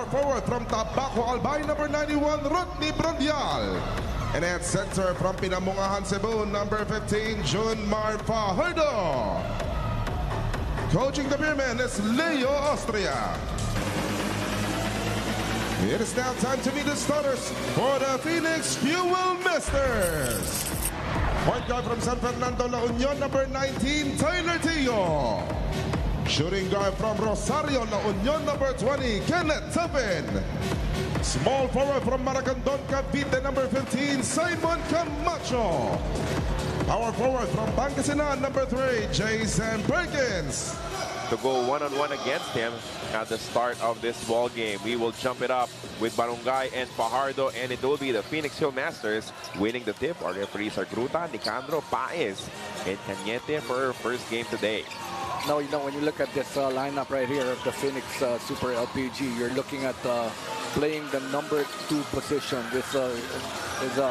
power forward from Tabaco Albay, number 91, Rodney Brondial. And at center from Pinamungahan, Cebu, number 15, Junmar Fajardo. Coaching the Beermen is Leo Austria. It is now time to meet the starters for the Phoenix Fuel Masters. Point guard from San Fernando, La Union, number 19, Tyler Tio. Shooting guard from Rosario, La Union, number 20, Kenneth Tuffin. Small forward from Maracandon, Cavite, number 15, Simon Camacho. Power forward from Pangasinan, number 3, Jason Perkins. To go one-on-one against him at the start of this ball game. We will jump it up with Barangay and Fajardo, and it will be the Phoenix Fuel Masters winning the tip. Our referees are Gruta, Nicandro, Paez, and Cañete for our first game today. Now, you know, when you look at this lineup right here of the Phoenix Super LPG, you're looking at playing the number 2 position with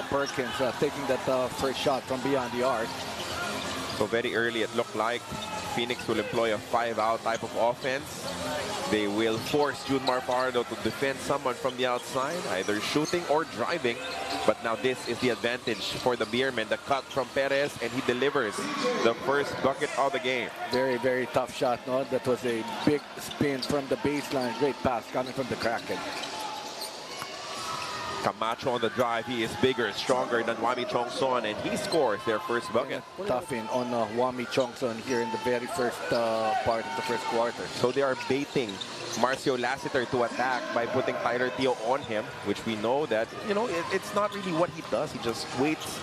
Perkins taking that first shot from beyond the arc. So very early, it looked like Phoenix will employ a 5-out type of offense. They will force Junmar Fajardo to defend someone from the outside, either shooting or driving. But now this is the advantage for the Beermen. The cut from Perez, and he delivers the first bucket of the game. Very, very tough shot, no? That was a big spin from the baseline. Great pass coming from the Kraken. Camacho on the drive. He is bigger, stronger than Wami Chongson, and he scores their first bucket. Tough-in on Wami Chongson here in the very first part of the first quarter. So they are baiting Marcio Lassiter to attack by putting Tyler Tio on him, which we know that, you know, it's not really what he does. He just waits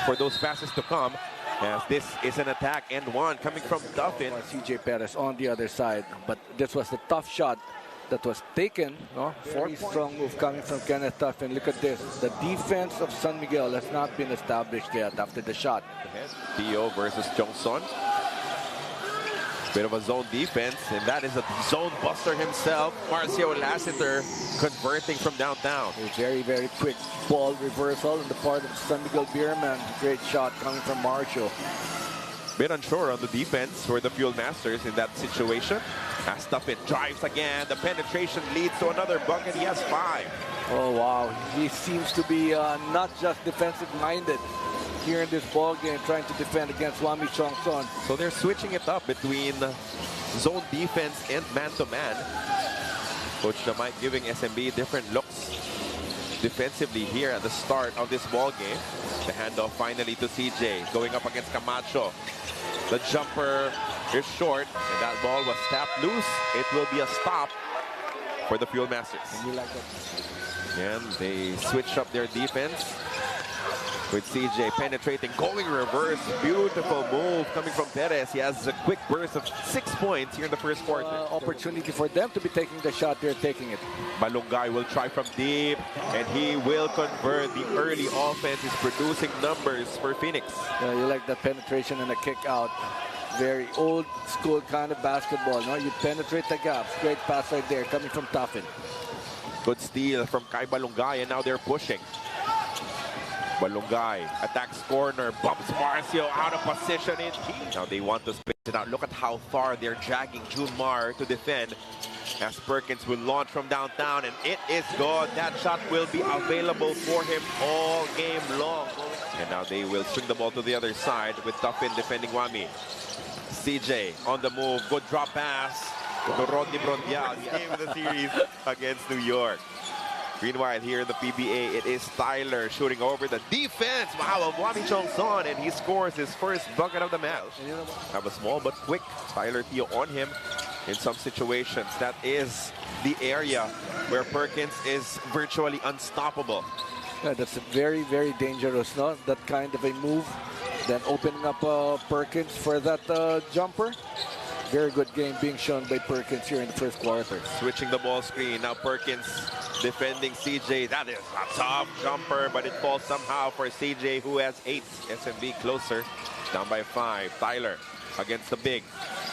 for those passes to come. As this is an attack and one coming from Duffin. CJ Perez on the other side, but this was a tough shot that was taken. Very strong move coming from Kenneth Tuffin. Look at this. The defense of San Miguel has not been established yet after the shot. Tio versus Chongson. Bit of a zone defense, and that is a zone buster himself. Marcio Lassiter converting from downtown. A very, very quick ball reversal on the part of San Miguel Beermen. Great shot coming from Marcio. Bit unsure on the defense for the Fuel Masters in that situation. As Tuffin drives again, the penetration leads to another bucket. He has 5. Oh, wow. He seems to be not just defensive-minded here in this ball game, trying to defend against Wami Chongson. So they're switching it up between zone defense and man-to-man. Coach Damay giving SMB different looks defensively here at the start of this ball game. The handoff finally to CJ, going up against Camacho. The jumper is short, and that ball was tapped loose. It will be a stop for the Fuel Masters. And they switch up their defense with CJ penetrating, going reverse. Beautiful move coming from Perez. He has a quick burst of 6 points here in the first quarter. Opportunity for them to be taking the shot. They're taking it. Balungay will try from deep, and he will convert. The early offense is producing numbers for Phoenix. Yeah, you like that penetration and a kick out. Very old school kind of basketball. No, you penetrate the gaps. Great pass right there coming from Tuffin. Good steal from Kai Balungay, and now they're pushing. Balungay attacks corner, bumps Marcio out of position. Now they want to space it out. Look at how far they're dragging Junmar to defend, as Perkins will launch from downtown, and it is good. That shot will be available for him all game long. And now they will swing the ball to the other side with Tuffin defending Wami. CJ on the move, good drop pass to Rodney Brondial. Game of the series against New York. Meanwhile, here in the PBA, it is Tyler shooting over the defense. Wow, of Wami Chongson, and he scores his first bucket of the match. Have a small but quick Tyler Tio on him in some situations. That is the area where Perkins is virtually unstoppable. Yeah, that's very, very dangerous, no? That kind of a move. Then opening up Perkins for that jumper. Very good game being shown by Perkins here in the first quarter. Switching the ball screen. Now Perkins defending CJ. That is a tough jumper, but it falls somehow for CJ, who has 8. SMB closer, down by 5. Tyler against the big.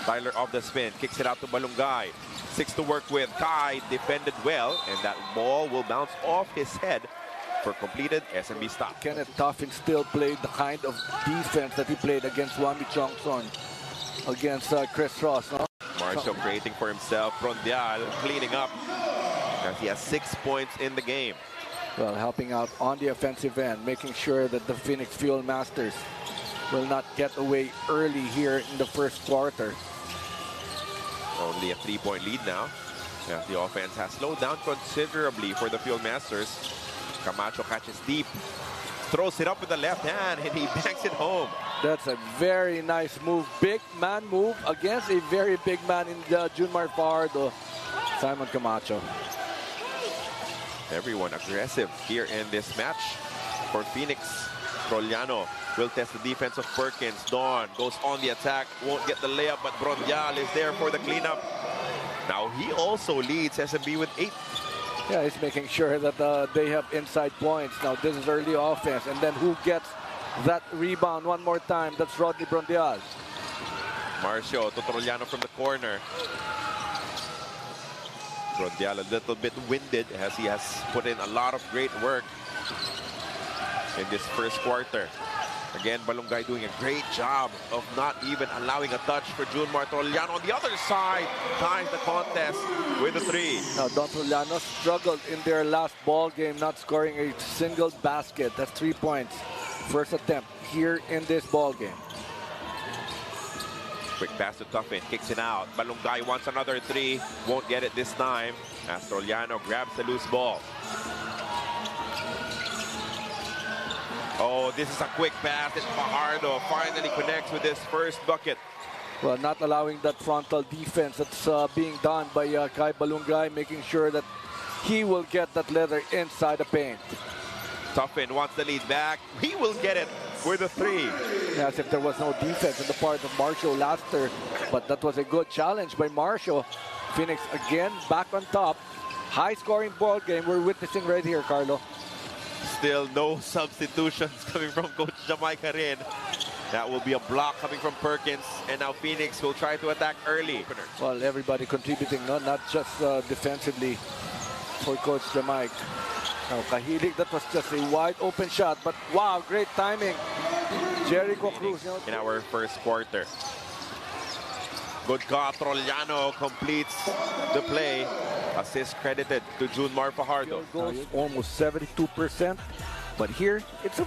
Tyler off the spin, kicks it out to Balungay. 6 to work with. Kai defended well, and that ball will bounce off his head for completed SMB stop. Kenneth Tuffin still played the kind of defense that he played against Wami Chongson, against Chris Ross. No? Marcio creating for himself. Brondial cleaning up. as he has 6 points in the game. Well, helping out on the offensive end, making sure that the Phoenix Fuel Masters will not get away early here in the first quarter. Only a 3-point lead now. Yeah, the offense has slowed down considerably for the Fuel Masters. Camacho catches deep, throws it up with the left hand, and he banks it home. That's a very nice move. Big man move against a very big man in the Junmar Fajardo, Simon Camacho. Everyone aggressive here in this match for Phoenix. Trollano will test the defense of Perkins. Dawn goes on the attack, won't get the layup, but Brondial is there for the cleanup. Now he also leads SMB with 8. Yeah, he's making sure that they have inside points. Now this is early offense, and then who gets that rebound one more time? That's Rodney Brondial. Marcio to Trollano from the corner. Brondial a little bit winded as he has put in a lot of great work in this first quarter. Again, Balungay doing a great job of not even allowing a touch for Junmar. Trollano on the other side ties the contest with a 3. Now, Don Trollano struggled in their last ball game, not scoring a single basket. That's 3 points. First attempt here in this ball game. Quick pass to Tuffin, kicks it out. Balungay wants another 3, won't get it this time as Trollano grabs the loose ball. Oh, this is a quick pass, and Fajardo finally connects with his first bucket. Well, not allowing that frontal defense that's being done by Kai Balungay, making sure that he will get that leather inside the paint. Tuffin wants the lead back. He will get it with a 3. As if there was no defense on the part of Marcio Laster, but that was a good challenge by Marcio. Phoenix again back on top. High-scoring ball game we're witnessing right here, Carlo. Still no substitutions coming from Coach Jamaica Rin. That will be a block coming from Perkins, and now Phoenix will try to attack early. Well, everybody contributing, no? Not just defensively for Coach Jamaica. Now, Kahilig, that was just a wide open shot, but wow, great timing. Jericho Cruz. In our first quarter. Good call, Trollano completes the play. Assist credited to Junmar Fajardo. Almost 72%, but here it's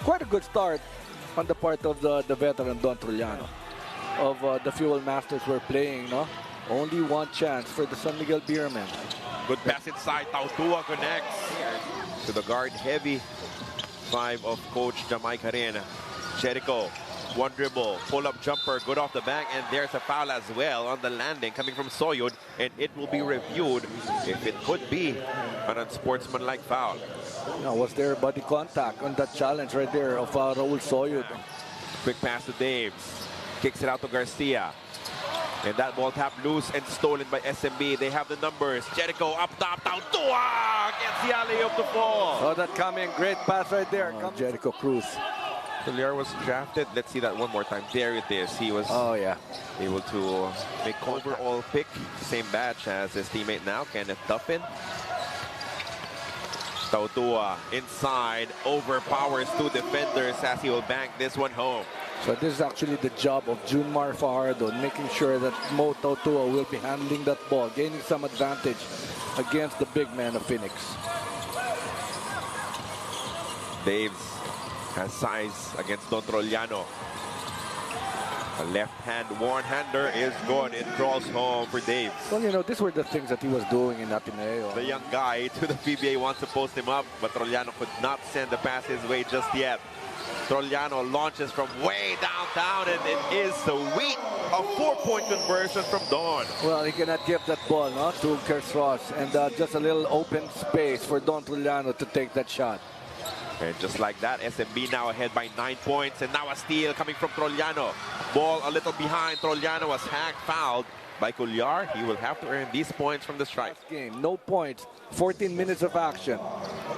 quite a good start on the part of the veteran Don Trollano. Of the Fuel Masters were playing, no? Only one chance for the San Miguel Beermen. Good pass inside. Tautua connects to the guard heavy 5 of Coach Jamaica Rin. Jericho, one dribble, pull-up jumper, good off the back, and there's a foul as well on the landing coming from Soyud, and it will be reviewed if it could be an unsportsmanlike foul. Now, was there body contact on that challenge right there of Raul Soyud? Quick pass to Daves, kicks it out to Garcia. And that ball tapped loose and stolen by SMB. They have the numbers. Jericho up top, down. Tua gets the alley-oop to fall. Oh, that coming. Great pass right there. Jericho Cruz. Solier was drafted. Let's see that one more time. There it is. He was able to make overall pick. Same batch as his teammate now, Kenneth Tuffin. Tautua inside, overpowers 2 defenders as he will bank this one home. So this is actually the job of Junmar Fajardo, making sure that Mo Tautua will be handling that ball, gaining some advantage against the big man of Phoenix. Daves has size against Don Trollano. A left-hand one-hander is good. It crawls home for Daves. Well, you know, these were the things that he was doing in Ateneo. The young guy to the PBA wants to post him up, but Trollano could not send the pass his way just yet. Trollano launches from way downtown, and it is sweet. A 4-point conversion from Don. Well, he cannot give that ball to Kersross, and just a little open space for Don Trollano to take that shot. And just like that, SMB now ahead by 9 points, and now a steal coming from Trollano. Ball a little behind. Trollano was fouled by Cullar. He will have to earn these points from the strike. Game, no points, 14 minutes of action.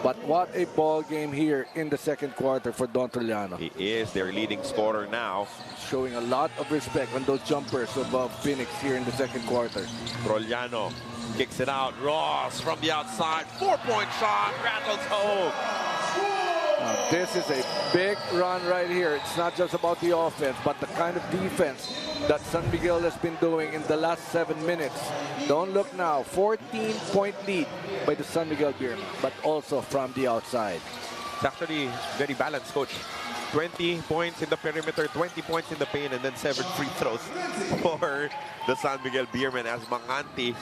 But what a ball game here in the second quarter for Don Trollano. He is their leading scorer now. Showing a lot of respect on those jumpers of Phoenix here in the second quarter. Trollano kicks it out. Ross from the outside. 4-point shot. Rattles home. This is a big run right here. It's not just about the offense, but the kind of defense that San Miguel has been doing in the last 7 minutes. Don't look now. 14-point lead by the San Miguel Beermen, but also from the outside. It's actually very balanced, Coach. 20 points in the perimeter, 20 points in the paint, and then 7 free throws for the San Miguel Beermen as Manganti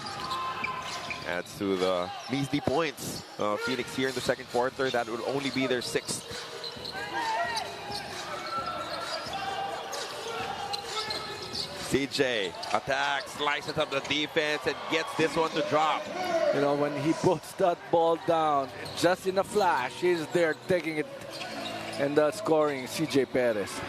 adds to the measly points. Phoenix here in the second quarter, that will only be their 6th. CJ attacks, slices up the defense, and gets this one to drop. You know, when he puts that ball down, just in a flash, he's there taking it and scoring. CJ Perez.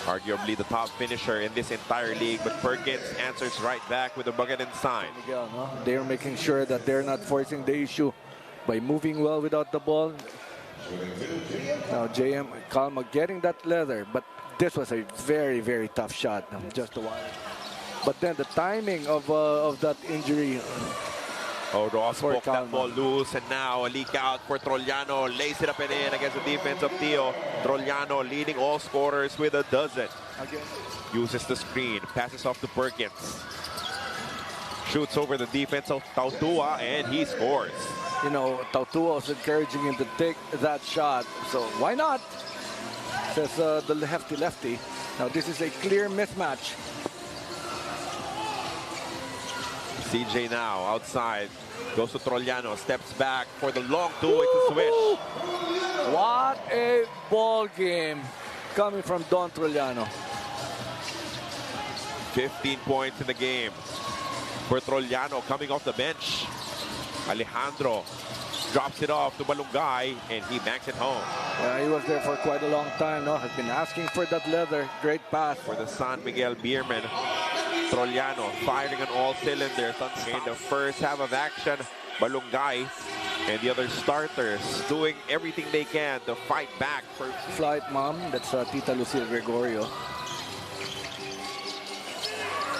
Arguably the top finisher in this entire league, but Perkins answers right back with a bucket inside. Miguel, no? They're making sure that they're not forcing the issue by moving well without the ball. Now JM Calma getting that leather, but this was a very, very tough shot. Just a while. But then the timing of that injury. Oh, Ross poked that ball loose, and now a leak out for Trollano. Lays it up and in against the defense of Tio. Trollano leading all scorers with a dozen. Again. Uses the screen, passes off to Perkins. Shoots over the defense of Tautua, and he scores. You know, Tautua was encouraging him to take that shot, so why not? Says the lefty. Now this is a clear mismatch. CJ now outside, goes to Trollano, steps back for the long two. It's a swish. What a ball game coming from Don Trollano. 15 points in the game for Trollano coming off the bench. Alejandro drops it off to Balungay, and he banks it home. Yeah, he was there for quite a long time, no? Has been asking for that leather. Great pass. For the San Miguel Beermen, Trollano firing on all cylinders. In the first half of action, Balungay and the other starters doing everything they can to fight back. For Flight mom, that's Tita Lucille Gregorio.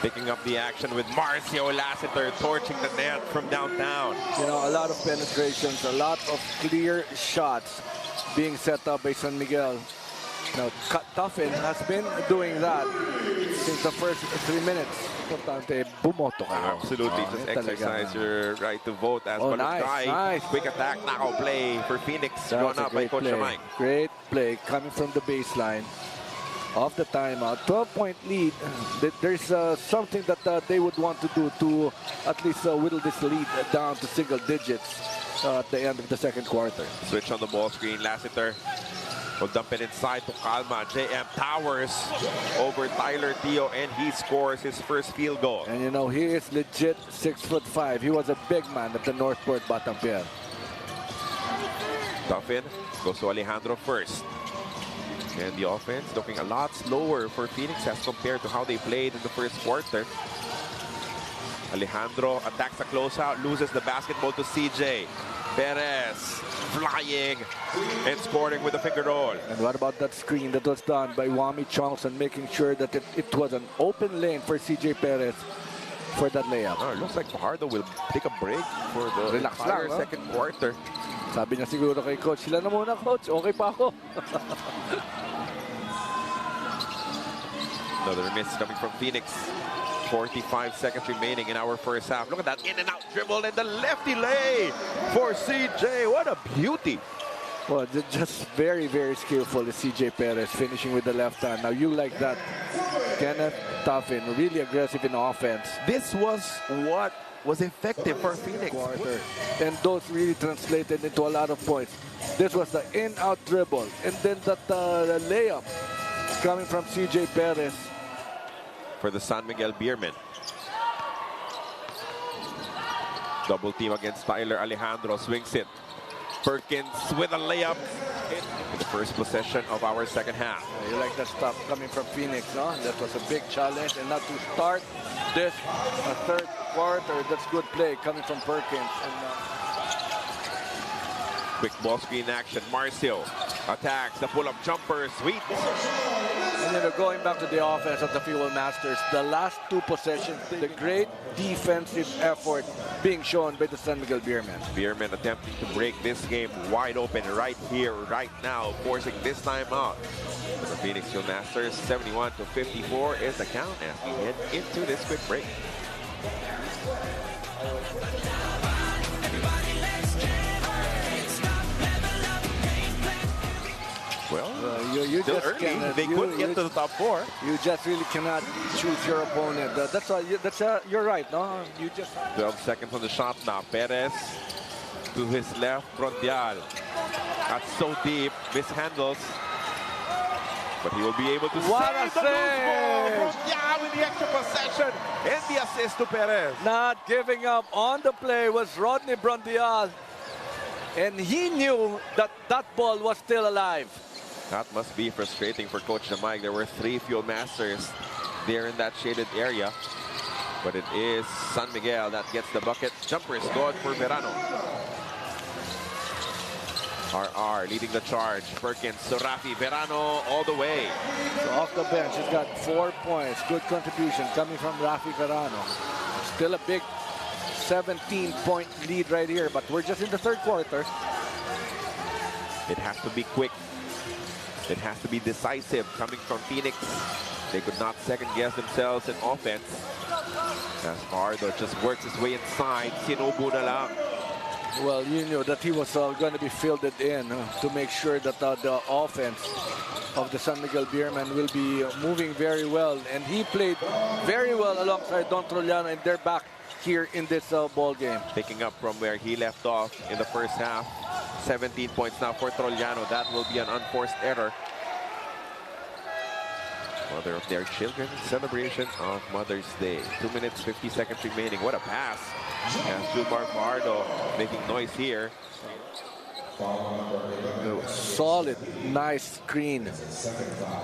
Picking up the action with Marcio Lassiter torching the net from downtown. You know, a lot of penetrations, a lot of clear shots being set up by San Miguel. Now, Tuffin has been doing that since the first 3 minutes. Absolutely, just exercise your right to vote as Balungay. Nice. Quick attack, knockout play for Phoenix, drawn up by Coach Mike. Great play coming from the baseline. Off the timeout, 12-point lead. There's something that they would want to do to at least whittle this lead down to single digits at the end of the second quarter. Switch on the ball screen, Lassiter will dump it inside to Calma. JM towers over Tyler Tio, and he scores his first field goal. And you know, he is legit 6'5". He was a big man at the Northport Batampier. Tuffin goes to Alejandro first. And the offense looking a lot slower for Phoenix as compared to how they played in the first quarter. Alejandro attacks a closeout, loses the basketball to CJ. Perez flying and scoring with a finger roll. And what about that screen that was done by Wami Chongson, making sure that it was an open lane for CJ Perez for that layup. It looks like Fajardo will take a break for the entire second quarter. Sabi niya siguro kay Coach, sila na muna Coach, okay pa ako. Another miss coming from Phoenix. 45 seconds remaining in our first half. Look at that in and out dribble and the lefty lay for CJ. What a beauty. Well, just very, very skillful is CJ Perez finishing with the left hand. Now you like that. Kenneth Tuffin, really aggressive in offense. This was what was effective for Phoenix. And those really translated into a lot of points. This was the in-out dribble. And then that layup coming from CJ Perez. For the San Miguel Beermen. Double team against Tyler. Alejandro swings it. Perkins with a layup in the first possession of our second half. You like that stuff coming from Phoenix, no? That was a big challenge, and not to start this third quarter. That's good play coming from Perkins. And, quick ball screen action. Marcio attacks the pull-up jumper. Sweet. And going back to the offense of the Fuel Masters, the last two possessions, the great defensive effort being shown by the San Miguel Beermen. Beermen attempting to break this game wide open right here, right now, forcing this time out. But the Phoenix Fuel Masters, 71-54 is the count as we head into this quick break. Well, you still just early. cannot, They couldn't get to the top four. You just really cannot choose your opponent. That's why. You're right. No, you just 12 seconds on the shot now. Perez to his left. Frontial. That's so deep. Mishandles. But he will be able to What a save the loose ball. save! Frontial with the extra possession and the assist to Perez. not giving up on the play was Rodney Brondial, and he knew that that ball was still alive. That must be frustrating for Coach Jamaic. There were 3 Fuel Masters there in that shaded area. But it is San Miguel that gets the bucket. Jumper is good for Verano. RR leading the charge. Perkins, Rafi, Verano all the way. So off the bench, he's got 4 points. Good contribution coming from Rafi Verano. Still a big 17-point lead right here, but we're just in the third quarter. It has to be quick. It has to be decisive coming from Phoenix. They could not second guess themselves in offense. As Fajardo just works his way inside. Sinubo na lang. Well, you knew that he was going to be fielded in to make sure that the offense of the San Miguel Beermen will be moving very well. And he played very well alongside Don Trollano, and they're back here in this ball game. Picking up from where he left off in the first half. 17 points now for Trollano. That will be an unforced error. Mother of their children, celebration of Mother's Day. 2 minutes, 50 seconds remaining. What a pass. And Jumar Fajardo making noise here. Solid, nice screen,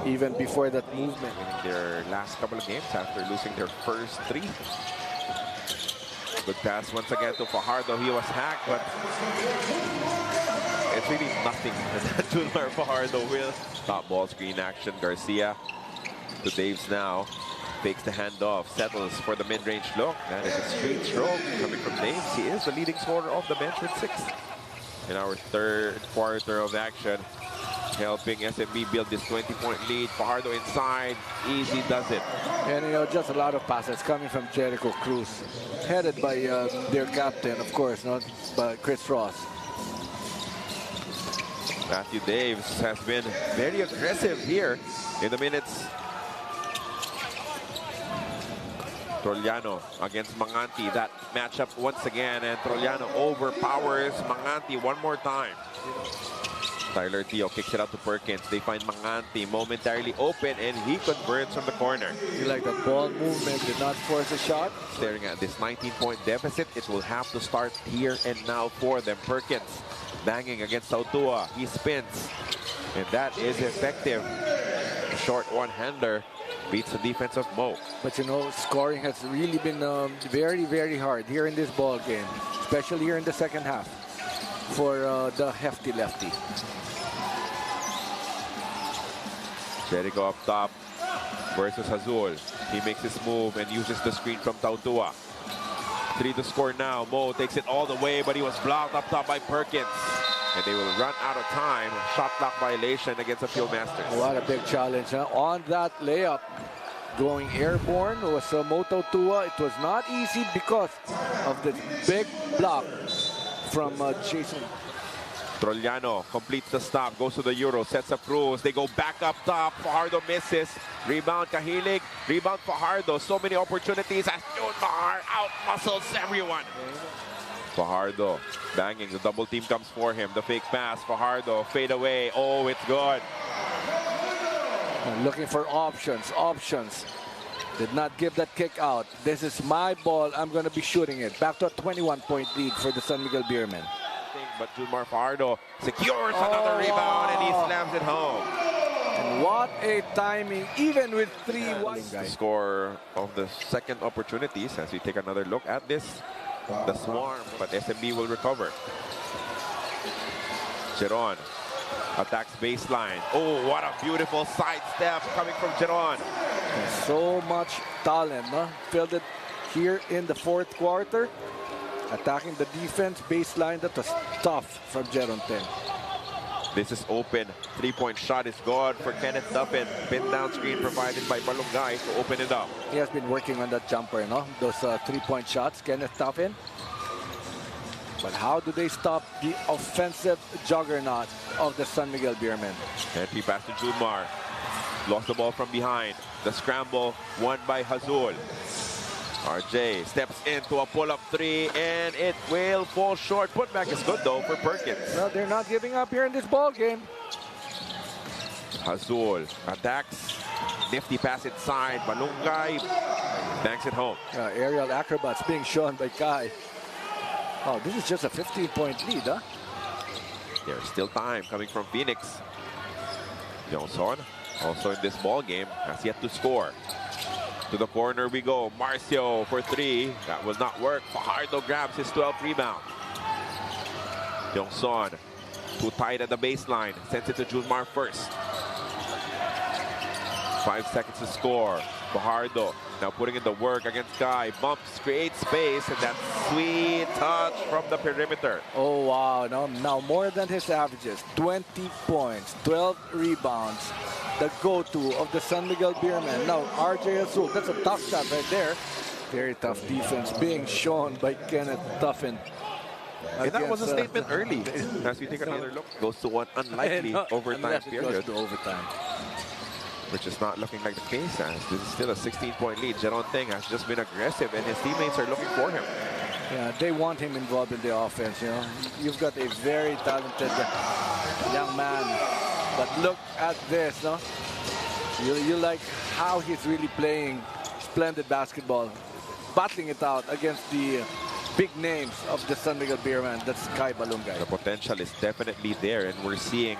even before that movement. Their last couple of games after losing their first 3. Good pass once again to Fajardo. He was hacked, but it's really nothing that Jumar Fajardo will. Top ball screen action. Garcia to Daves now. Fakes the handoff, settles for the mid-range look. That is a straight stroke coming from Daves. He is the leading scorer off the bench with 6. In our third quarter of action, helping SMB build this 20-point lead. Fajardo inside, easy does it. And just a lot of passes coming from Jericho Cruz, headed by their captain, of course, not by Chris Ross. Matthew Daves has been very aggressive here in the minutes. Trollano against Manganti. That matchup once again, and Trollano overpowers Manganti one more time. Tyler Teo kicks it out to Perkins. They find Manganti momentarily open, and he converts from the corner. You like the ball movement, did not force a shot. Staring at this 19-point deficit, it will have to start here and now for them. Perkins banging against Sautua. He spins, and that is effective. A short one-hander beats the defense of Mo. But scoring has really been very, very hard here in this ball game, especially here in the second half for the hefty lefty. Jericho up top versus Azul. He makes his move and uses the screen from Tautua. 3 to score now. Mo takes it all the way, but he was blocked up top by Perkins. And they will run out of time. Shot clock violation against the Fuel Masters. What a big challenge on that layup. Going airborne was Mo Tautua. It was not easy because of the big block from Jason. Trollano completes the stop, goes to the Euro, sets up rules. They go back up top. Fajardo misses. Rebound Kahilig. Rebound Fajardo. So many opportunities as Junmar out-muscles everyone. Fajardo banging. The double team comes for him. The fake pass. Fajardo fade away. Oh, it's good. Looking for options. Did not give that kick out. This is my ball. I'm going to be shooting it. Back to a 21-point lead for the San Miguel Beermen. But Junmar Fajardo secures another rebound, and he slams it home. And what a timing, even with 3 wide The guys. score of the second opportunities as we take another look at this. The swarm, but SMB will recover. Chiron Attacks baseline. Oh, what a beautiful sidestep coming from Jeron. So much talent, no? Filled it here in the fourth quarter. Attacking the defense baseline. That was tough from Jeron Ten. This is open. Three-point shot is good for Kenneth Duffin. Pin down screen provided by Balungay to open it up. He has been working on that jumper, no? Those three-point shots, Kenneth Duffin. But how do they stop the offensive juggernaut of the San Miguel Beermen? Entry pass to Junmar. Lost the ball from behind. The scramble won by Hazul. RJ steps into a pull-up three, and it will fall short. Putback is good, though, for Perkins. Well, they're not giving up here in this ball game. Hazul attacks. Nifty pass inside. Balungay banks it home. Aerial acrobats being shown by Kai. Oh, this is just a 15-point lead, huh? There's still time coming from Phoenix. Johnson, also in this ball game, has yet to score. To the corner we go. Marcio for three. That will not work. Fajardo grabs his 12th rebound. Johnson, too tight at the baseline. Sends it to Junmar first. 5 seconds to score. Fajardo now putting in the work against Kai. Bumps, creates space, and that sweet touch from the perimeter. Oh, wow. Now more than his averages. 20 points, 12 rebounds. The go-to of the San Miguel Beermen. Now, RJ Azul. That's a tough shot right there. Very tough defense being shown by Kenneth Duffin. And that was a statement early. As we take another look, goes to one unlikely overtime period. Goes to overtime. Which is not looking like the case, as this is still a 16-point lead. Jeron Teng has just been aggressive, and his teammates are looking for him. Yeah, they want him involved in the offense, you know. You've got a very talented young man. But look at this, no? You like how he's really playing splendid basketball. Battling it out against the big names of the San Miguel Beermen. That's Kai Balungay. The potential is definitely there, and we're seeing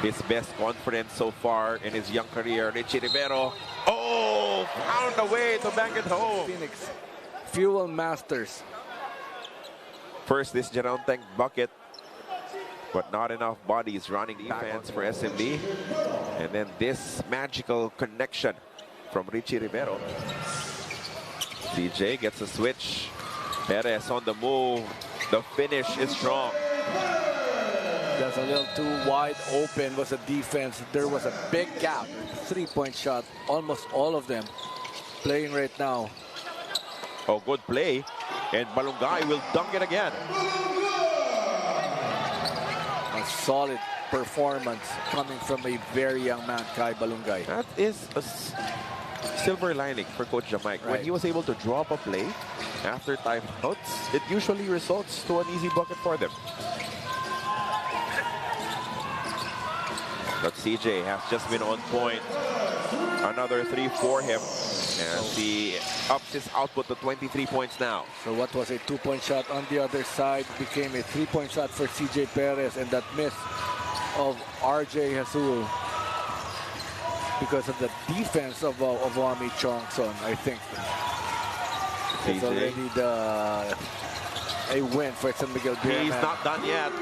his best confidence so far in his young career. Richie Rivero, oh, found a way to bank it home. Phoenix, fuel masters. First, this Jeron Teng bucket, but not enough bodies running defense for SMB. And then this magical connection from Richie Rivero. CJ gets a switch. Perez on the move. The finish is strong. That's a little too wide open was a defense. There was a big gap. Three-point shot. Almost all of them playing right now. Oh, good play. And Balungay will dunk it again. A solid performance coming from a very young man, Kai Balungay. That is a silver lining for Coach Jamaica. Right. When he was able to drop a play after timeouts, it usually results to an easy bucket for them. But CJ has just been on point. Another three for him as he ups his output to 23 points now. So what was a two-point shot on the other side became a three-point shot for CJ Perez, and that miss of RJ Hazul because of the defense of Wami Chongson, I think. It's already a win for San Miguel Beermen. He's not done yet.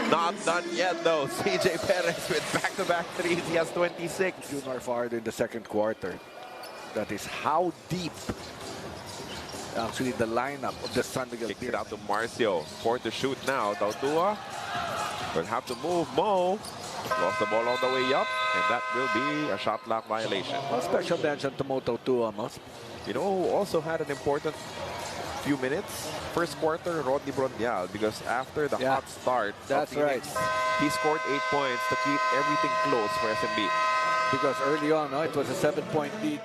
Not done yet, though. CJ Perez with back-to-back threes. He has 26. Junmar Fajardo in the second quarter. That is how deep actually the lineup of the San Miguel Kicks Beermen. it out to Marcio. 4 to shoot now. Tautua will have to move. Mo lost the ball all the way up, and that will be a shot clock violation. A special mention to Mo Tautua, Mos. You know, who also had an important few minutes? First quarter, Rodney Brondial, because after the hot start, that's right, he scored 8 points to keep everything close for SMB. Because early on, it was a 7-point lead.